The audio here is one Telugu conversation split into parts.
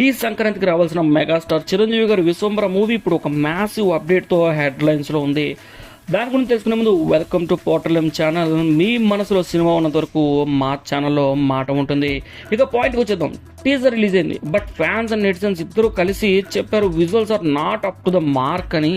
ఈ సంక్రాంతికి రావాల్సిన మెగాస్టార్ చిరంజీవి గారి విశ్వంబర మూవీ ఇప్పుడు ఒక మ్యాసివ్ అప్డేట్తో హెడ్లైన్స్లో ఉంది. దాని గురించి తెలుసుకునే ముందు వెల్కమ్ టు పోర్టల్ ఛానల్. మీ మనసులో సినిమా ఉన్నంత వరకు మా ఛానల్లో మాట ఉంటుంది. ఇక పాయింట్కి వచ్చేద్దాం. టీజర్ రిలీజ్ అయింది, బట్ ఫ్యాన్స్ అండ్ నెటిజన్స్ ఇద్దరు కలిసి చెప్పారు visuals are not up to the mark అని.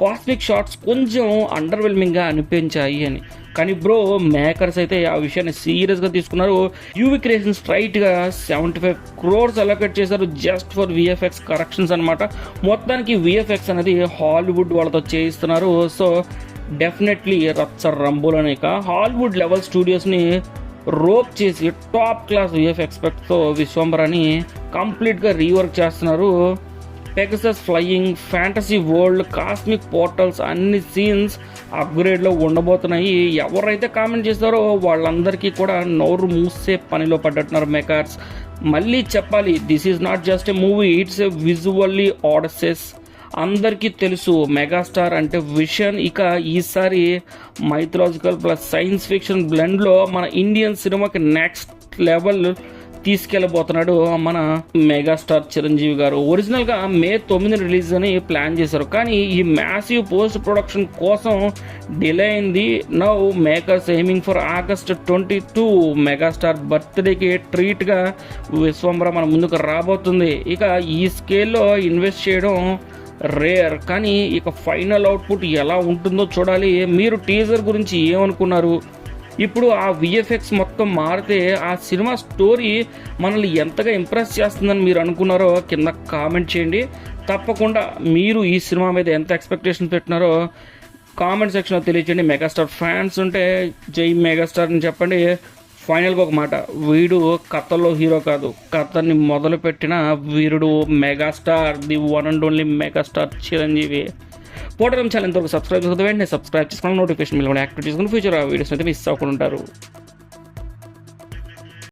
కాస్మిక్ షాట్స్ కొంచెం అండర్వెల్మింగ్గా అనిపించాయి అని. కానీ బ్రో, మేకర్స్ అయితే ఆ విషయాన్ని సీరియస్గా తీసుకున్నారు. యూవి క్రియేషన్ స్ట్రైట్గా 75 crores అలొకేట్ చేశారు జస్ట్ ఫర్ విఎఫ్ఎక్స్ కరెక్షన్స్ అనమాట. మొత్తానికి విఎఫ్ఎక్స్ అనేది హాలీవుడ్ వాళ్ళతో చేయిస్తున్నారు. సో డెఫినెట్లీ రచ్చ రంబోలని హాలీవుడ్ లెవెల్ స్టూడియోస్ని రోప్ చేసి టాప్ క్లాస్ విఎఫ్ఎక్స్తో విశ్వంబరాని కంప్లీట్గా రీవర్క్ చేస్తున్నారు. Pegasus flying, fantasy world, cosmic portals అన్ని సీన్స్ అప్గ్రేడ్లో ఉండబోతున్నాయి. ఎవరైతే కామెంట్ చేస్తారో వాళ్ళందరికీ కూడా నోరు మూసే పనిలో పడ్డట్టున్నారు మేకర్స్. మళ్ళీ చెప్పాలి, this is not just a movie, it's a visually audacious. అందరికీ తెలుసు మెగాస్టార్ అంటే విషన్. ఇక ఈసారి మైథలాజికల్ ప్లస్ సైన్స్ ఫిక్షన్ బ్లెండ్లో మన ఇండియన్ సినిమాకి నెక్స్ట్ లెవెల్ తీసుకెళ్ళబోతున్నాడు మన మెగాస్టార్ చిరంజీవి గారు. ఒరిజినల్గా May 9 రిలీజ్ అని ప్లాన్ చేశారు, కానీ ఈ మ్యాసివ్ పోస్ట్ ప్రొడక్షన్ కోసం డిలే అయింది. Now makers aiming for August 22 megastar బర్త్డేకి ట్రీట్గా విశ్వంబర మన ముందుకు రాబోతుంది. ఇక ఈ స్కేల్లో ఇన్వెస్ట్ చేయడం రేర్, కానీ ఇక ఫైనల్ అవుట్పుట్ ఎలా ఉంటుందో చూడాలి. మీరు టీజర్ గురించి ఏమనుకున్నారు? ఇప్పుడు ఆ విఎఫ్ఎక్స్ మొత్తం మారితే ఆ సినిమా స్టోరీ మనల్ని ఎంతగా ఇంప్రెస్ చేస్తుందని మీరు అనుకున్నారో కింద కామెంట్ చేయండి. తప్పకుండా మీరు ఈ సినిమా మీద ఎంత ఎక్స్పెక్టేషన్ పెట్టినారో కామెంట్ సెక్షన్లో తెలియచేయండి. మెగాస్టార్ ఫ్యాన్స్ ఉంటే జై మెగాస్టార్ అని చెప్పండి. ఫైనల్గా ఒక మాట, వీడు కథలో హీరో కాదు, కథని మొదలుపెట్టిన వీరుడు megastar, the one and only megastar Chiranjeevi. Portal channel ఎంతవరకు సబ్స్క్రైబ్ చేసుకుంటే వెంటనే సబ్స్క్రైబ్ చేసుకుని నోటిఫికేషన్ మిల్ యాక్టివ్ చేసుకుని ఫ్యూచర్ ఆ వీడియోస్ అయితే మిస్ అవ్వకుండా ఉంటారు.